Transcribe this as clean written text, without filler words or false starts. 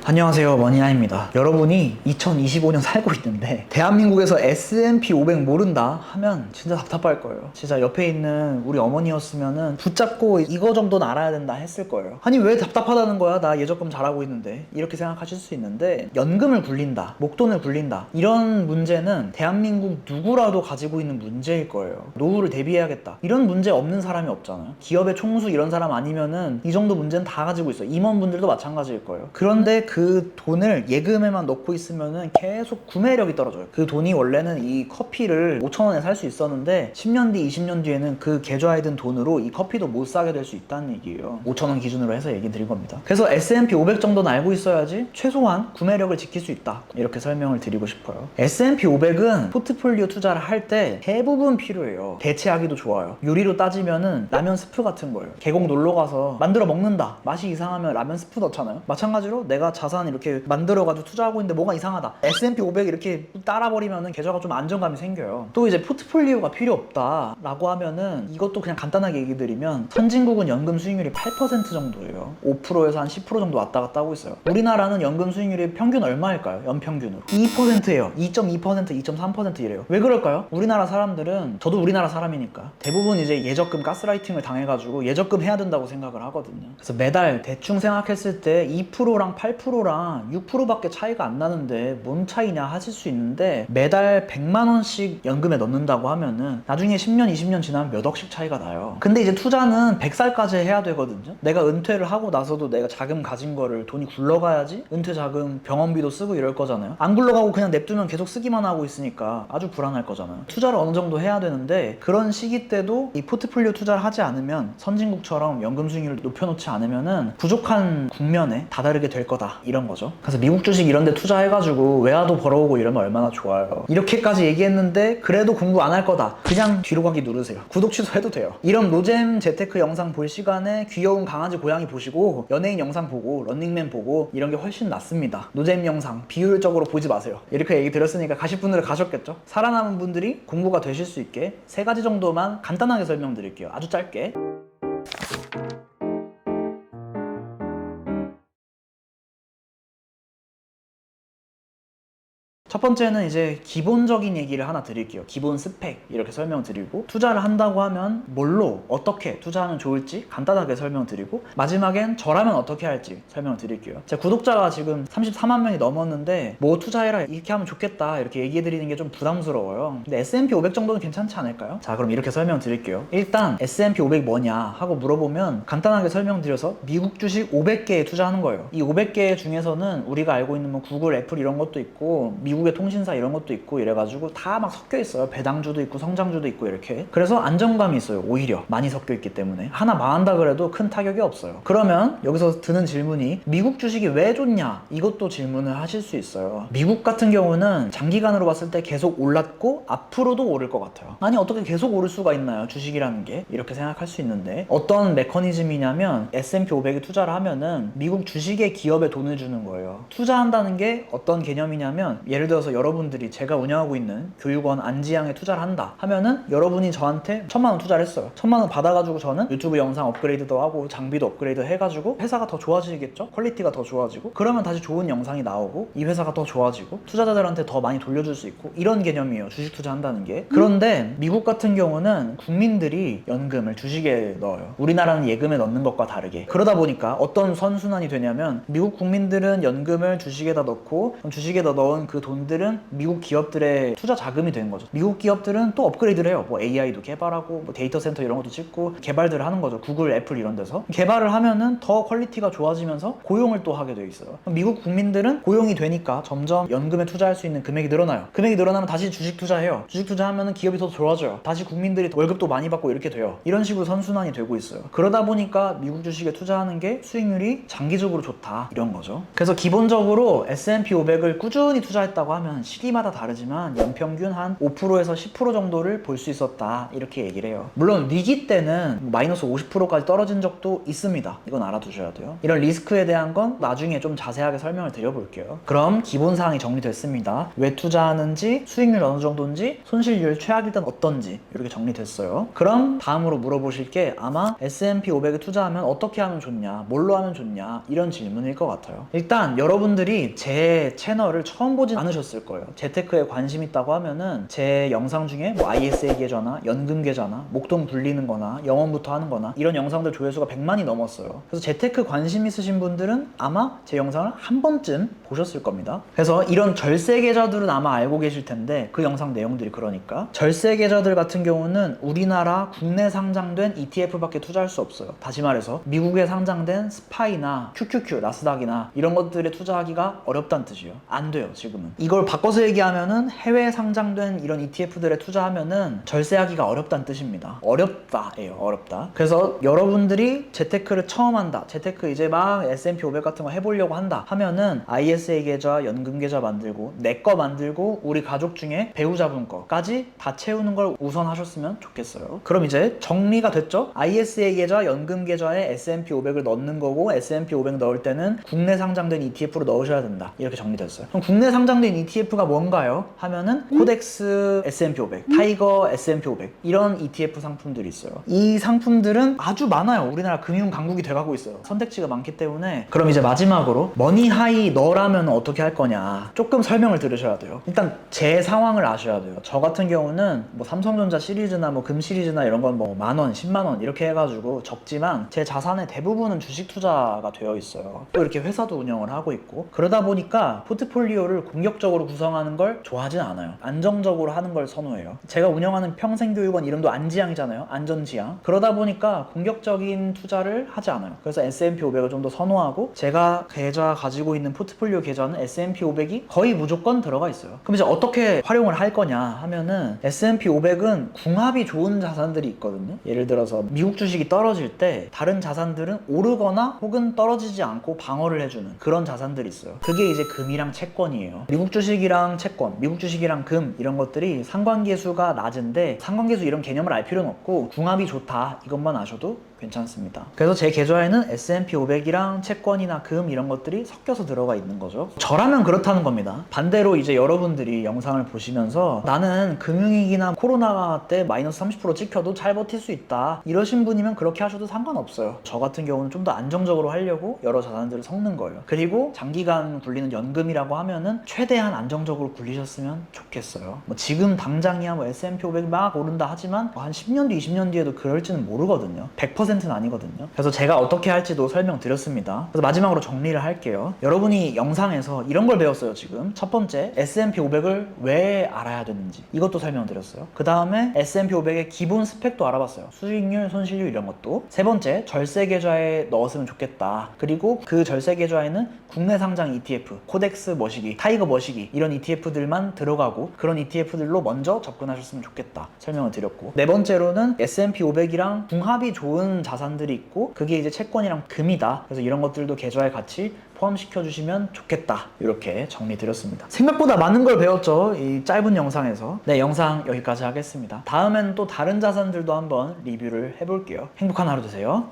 안녕하세요, 머니나입니다. 여러분이 2025년 살고 있는데 대한민국에서 S&P 500 모른다 하면 진짜 답답할 거예요. 진짜 옆에 있는 우리 어머니였으면은 붙잡고 이거 정도는 알아야 된다 했을 거예요. 아니 왜 답답하다는 거야? 나 예적금 잘하고 있는데. 이렇게 생각하실 수 있는데 연금을 굴린다, 목돈을 굴린다, 이런 문제는 대한민국 누구라도 가지고 있는 문제일 거예요. 노후를 대비해야겠다, 이런 문제 없는 사람이 없잖아요. 기업의 총수 이런 사람 아니면은 이 정도 문제는 다 가지고 있어요. 임원분들도 마찬가지일 거예요. 그런데 그 돈을 예금에만 넣고 있으면은 계속 구매력이 떨어져요. 그 돈이 원래는 이 커피를 5,000원에 살 수 있었는데 10년 뒤, 20년 뒤에는 그 계좌에 든 돈으로 이 커피도 못 사게 될 수 있다는 얘기예요. 5,000원 기준으로 해서 얘기 드린 겁니다. 그래서 S&P 500 정도는 알고 있어야지 최소한 구매력을 지킬 수 있다, 이렇게 설명을 드리고 싶어요. S&P 500은 포트폴리오 투자를 할 때 대부분 필요해요. 대체하기도 좋아요. 요리로 따지면은 라면 스프 같은 거예요. 계곡 놀러 가서 만들어 먹는다, 맛이 이상하면 라면 스프 넣잖아요. 마찬가지로 내가 자산 이렇게 만들어가지고 투자하고 있는데 뭐가 이상하다, S&P 500 이렇게 따라버리면은 계좌가 좀 안정감이 생겨요. 또 이제 포트폴리오가 필요 없다 라고 하면은 이것도 그냥 간단하게 얘기 드리면 선진국은 연금 수익률이 8% 정도예요. 5%에서 한 10% 정도 왔다 갔다 하고 있어요. 우리나라는 연금 수익률이 평균 얼마일까요? 연평균으로 2%예요 2.2%, 2.3% 이래요. 왜 그럴까요? 우리나라 사람들은, 저도 우리나라 사람이니까 대부분 이제 예적금 가스라이팅을 당해가지고 예적금 해야 된다고 생각을 하거든요. 그래서 매달 대충 생각했을 때 2%랑 8%랑 6%밖에 차이가 안 나는데 뭔 차이냐 하실 수 있는데, 매달 100만 원씩 연금에 넣는다고 하면은 나중에 10년, 20년 지나면 몇 억씩 차이가 나요. 근데 이제 투자는 100살까지 해야 되거든요. 내가 은퇴를 하고 나서도 내가 자금 가진 거를 돈이 굴러가야지 은퇴 자금 병원비도 쓰고 이럴 거잖아요. 안 굴러가고 그냥 냅두면 계속 쓰기만 하고 있으니까 아주 불안할 거잖아요. 투자를 어느 정도 해야 되는데, 그런 시기 때도 이 포트폴리오 투자를 하지 않으면, 선진국처럼 연금 수익률을 높여놓지 않으면은 부족한 국면에 다다르게 될 거다, 이런 거죠. 그래서 미국 주식 이런 데 투자해가지고 외화도 벌어오고 이러면 얼마나 좋아요. 이렇게까지 얘기했는데 그래도 공부 안 할 거다, 그냥 뒤로 가기 누르세요. 구독 취소해도 돼요. 이런 노잼 재테크 영상 볼 시간에 귀여운 강아지 고양이 보시고 연예인 영상 보고 런닝맨 보고 이런 게 훨씬 낫습니다. 노잼 영상 비효율적으로 보지 마세요. 이렇게 얘기 드렸으니까 가실 분들은 가셨겠죠? 살아남은 분들이 공부가 되실 수 있게 3가지 정도만 간단하게 설명드릴게요. 아주 짧게. 첫 번째는 이제 기본적인 얘기를 하나 드릴게요. 기본 스펙 이렇게 설명드리고, 투자를 한다고 하면 뭘로 어떻게 투자하면 좋을지 간단하게 설명드리고, 마지막엔 저라면 어떻게 할지 설명드릴게요. 제 구독자가 지금 34만 명이 넘었는데 뭐 투자해라 이렇게 하면 좋겠다 이렇게 얘기해드리는 게 좀 부담스러워요. 근데 S&P 500 정도는 괜찮지 않을까요? 자, 그럼 이렇게 설명드릴게요. 일단 S&P 500 뭐냐 하고 물어보면 간단하게 설명드려서 미국 주식 500개에 투자하는 거예요. 이 500개 중에서는 우리가 알고 있는 뭐 구글, 애플 이런 것도 있고 미국의 통신사 이런 것도 있고 이래가지고 다 막 섞여 있어요. 배당주도 있고 성장주도 있고 이렇게. 그래서 안정감이 있어요. 오히려 많이 섞여 있기 때문에 하나 망한다 그래도 큰 타격이 없어요. 그러면 여기서 드는 질문이, 미국 주식이 왜 좋냐, 이것도 질문을 하실 수 있어요. 미국 같은 경우는 장기간으로 봤을 때 계속 올랐고 앞으로도 오를 것 같아요. 아니 어떻게 계속 오를 수가 있나요, 주식이라는 게? 이렇게 생각할 수 있는데, 어떤 메커니즘이냐면 S&P 500에 투자를 하면은 미국 주식의 기업에 돈을 주는 거예요. 투자한다는 게 어떤 개념이냐면, 예를 들어서 여러분들이 제가 운영하고 있는 교육원 안지양에 투자를 한다 하면은, 여러분이 저한테 1,000만 원 투자를 했어요. 1,000만 원 받아가지고 저는 유튜브 영상 업그레이드도 하고 장비도 업그레이드 해가지고 회사가 더 좋아지겠죠? 퀄리티가 더 좋아지고, 그러면 다시 좋은 영상이 나오고 이 회사가 더 좋아지고 투자자들한테 더 많이 돌려줄 수 있고, 이런 개념이에요, 주식 투자한다는 게. 그런데 미국 같은 경우는 국민들이 연금을 주식에 넣어요. 우리나라는 예금에 넣는 것과 다르게. 그러다 보니까 어떤 선순환이 되냐면, 미국 국민들은 연금을 주식에다 넣고, 주식에다 넣은 그 돈들은 미국 기업들의 투자 자금이 되는 거죠. 미국 기업들은 또 업그레이드를 해요. 뭐 AI도 개발하고 뭐 데이터 센터 이런 것도 짓고 개발들을 하는 거죠. 구글, 애플 이런 데서 개발을 하면은 더 퀄리티가 좋아지면서 고용을 또 하게 돼 있어요. 미국 국민들은 고용이 되니까 점점 연금에 투자할 수 있는 금액이 늘어나요. 금액이 늘어나면 다시 주식 투자해요. 주식 투자하면은 기업이 더 좋아져요. 다시 국민들이 월급도 많이 받고 이렇게 돼요. 이런 식으로 선순환이 되고 있어요. 그러다 보니까 미국 주식에 투자하는 게 수익률이 장기적으로 좋다, 이런 거죠. 그래서 기본적으로 S&P 500을 꾸준히 투자했다고 떨어진다고 하면 시기마다 다르지만 연평균 한 5%에서 10% 정도를 볼 수 있었다 이렇게 얘기를 해요. 물론 위기 때는 마이너스 50%까지 떨어진 적도 있습니다. 이건 알아두셔야 돼요. 이런 리스크에 대한 건 나중에 좀 자세하게 설명을 드려볼게요. 그럼 기본사항이 정리됐습니다. 왜 투자하는지, 수익률 어느 정도인지, 손실률 최악일 땐 어떤지 이렇게 정리됐어요. 그럼 다음으로 물어보실 게 아마 S&P 500에 투자하면 어떻게 하면 좋냐, 뭘로 하면 좋냐 이런 질문일 것 같아요. 일단 여러분들이 제 채널을 처음 보진 않으셨을 거예요. 재테크에 관심 있다고 하면은 제 영상 중에 뭐 ISA 계좌나 연금 계좌나 목돈 굴리는 거나 영원부터 하는 거나 이런 영상들 조회수가 100만이 넘었어요. 그래서 재테크 관심 있으신 분들은 아마 제 영상을 한 번쯤 보셨을 겁니다. 그래서 이런 절세 계좌들은 아마 알고 계실 텐데 그 영상 내용들이 그러니까 절세 계좌들 같은 경우는 우리나라 국내 상장된 ETF밖에 투자할 수 없어요. 다시 말해서 미국에 상장된 스파이나 QQQ, 나스닥이나 이런 것들에 투자하기가 어렵다는 뜻이에요. 안 돼요, 지금은. 이걸 바꿔서 얘기하면은 해외에 상장된 이런 ETF들에 투자하면은 절세하기가 어렵다는 뜻입니다. 어렵다예요, 어렵다. 그래서 여러분들이 재테크를 처음 한다, 재테크 이제 막 S&P 500 같은 거 해보려고 한다 하면은 ISA 계좌, 연금 계좌 만들고 내 거 만들고 우리 가족 중에 배우자분 거까지 다 채우는 걸 우선 하셨으면 좋겠어요. 그럼 이제 정리가 됐죠? ISA 계좌, 연금 계좌에 S&P 500을 넣는 거고 S&P 500 넣을 때는 국내 상장된 ETF로 넣으셔야 된다. 이렇게 정리됐어요. 그럼 국내 상장된 ETF가 뭔가요? 하면은 코덱스 S&P 500, 타이거 S&P 500 이런 ETF 상품들이 있어요. 이 상품들은 아주 많아요. 우리나라 금융 강국이 돼가고 있어요. 선택지가 많기 때문에. 그럼 이제 마지막으로 머니하이 너라면 어떻게 할 거냐 조금 설명을 들으셔야 돼요. 일단 제 상황을 아셔야 돼요. 저 같은 경우는 뭐 삼성전자 시리즈나 뭐 금 시리즈나 이런 건 뭐 만원, 10만원 이렇게 해가지고 적지만 제 자산의 대부분은 주식 투자가 되어 있어요. 또 이렇게 회사도 운영을 하고 있고 그러다 보니까 포트폴리오를 공격적으로 구성하는 걸 좋아하진 않아요. 안정적으로 하는 걸 선호해요. 제가 운영하는 평생교육원 이름도 안지향이잖아요. 안전지향. 그러다 보니까 공격적인 투자를 하지 않아요. 그래서 S&P 500을 좀 더 선호하고 제가 계좌 가지고 있는 포트폴리오 계좌는 S&P 500이 거의 무조건 들어가 있어요. 그럼 이제 어떻게 활용을 할 거냐 하면은 S&P 500은 궁합이 좋은 자산들이 있거든요. 예를 들어서 미국 주식이 떨어질 때 다른 자산들은 오르거나 혹은 떨어지지 않고 방어를 해주는 그런 자산들이 있어요. 그게 이제 금이랑 채권이에요. 미국 주식이랑 채권, 미국 주식이랑 금 이런 것들이 상관계수가 낮은데 상관계수 이런 개념을 알 필요는 없고 궁합이 좋다 이것만 아셔도 괜찮습니다. 그래서 제 계좌에는 S&P 500이랑 채권이나 금 이런 것들이 섞여서 들어가 있는 거죠. 저라면 그렇다는 겁니다. 반대로 이제 여러분들이 영상을 보시면서 나는 금융위기나 코로나 때 마이너스 30% 찍혀도 잘 버틸 수 있다 이러신 분이면 그렇게 하셔도 상관없어요. 저 같은 경우는 좀 더 안정적으로 하려고 여러 자산들을 섞는 거예요. 그리고 장기간 굴리는 연금이라고 하면은 최대한 안정적으로 굴리셨으면 좋겠어요. 뭐 지금 당장이야 뭐 S&P 500이 막 오른다 하지만 한 10년 뒤, 20년 뒤에도 그럴지는 모르거든요. 100%는 아니거든요. 그래서 제가 어떻게 할지도 설명드렸습니다. 그래서 마지막으로 정리를 할게요. 여러분이 영상에서 이런 걸 배웠어요. 지금 첫 번째 S&P 500을 왜 알아야 되는지 이것도 설명드렸어요. 그 다음에 S&P 500의 기본 스펙도 알아봤어요. 수익률, 손실률 이런 것도. 세 번째 절세 계좌에 넣었으면 좋겠다. 그리고 그 절세 계좌에는 국내 상장 ETF, 코덱스 머시기, 타이거 머시기 이런 ETF들만 들어가고 그런 ETF들로 먼저 접근하셨으면 좋겠다 설명을 드렸고, 네 번째로는 S&P 500이랑 궁합이 좋은 자산들이 있고 그게 이제 채권이랑 금이다. 그래서 이런 것들도 계좌에 같이 포함시켜 주시면 좋겠다 이렇게 정리 드렸습니다. 생각보다 많은 걸 배웠죠, 이 짧은 영상에서. 네, 영상 여기까지 하겠습니다. 다음엔 또 다른 자산들도 한번 리뷰를 해볼게요. 행복한 하루 되세요.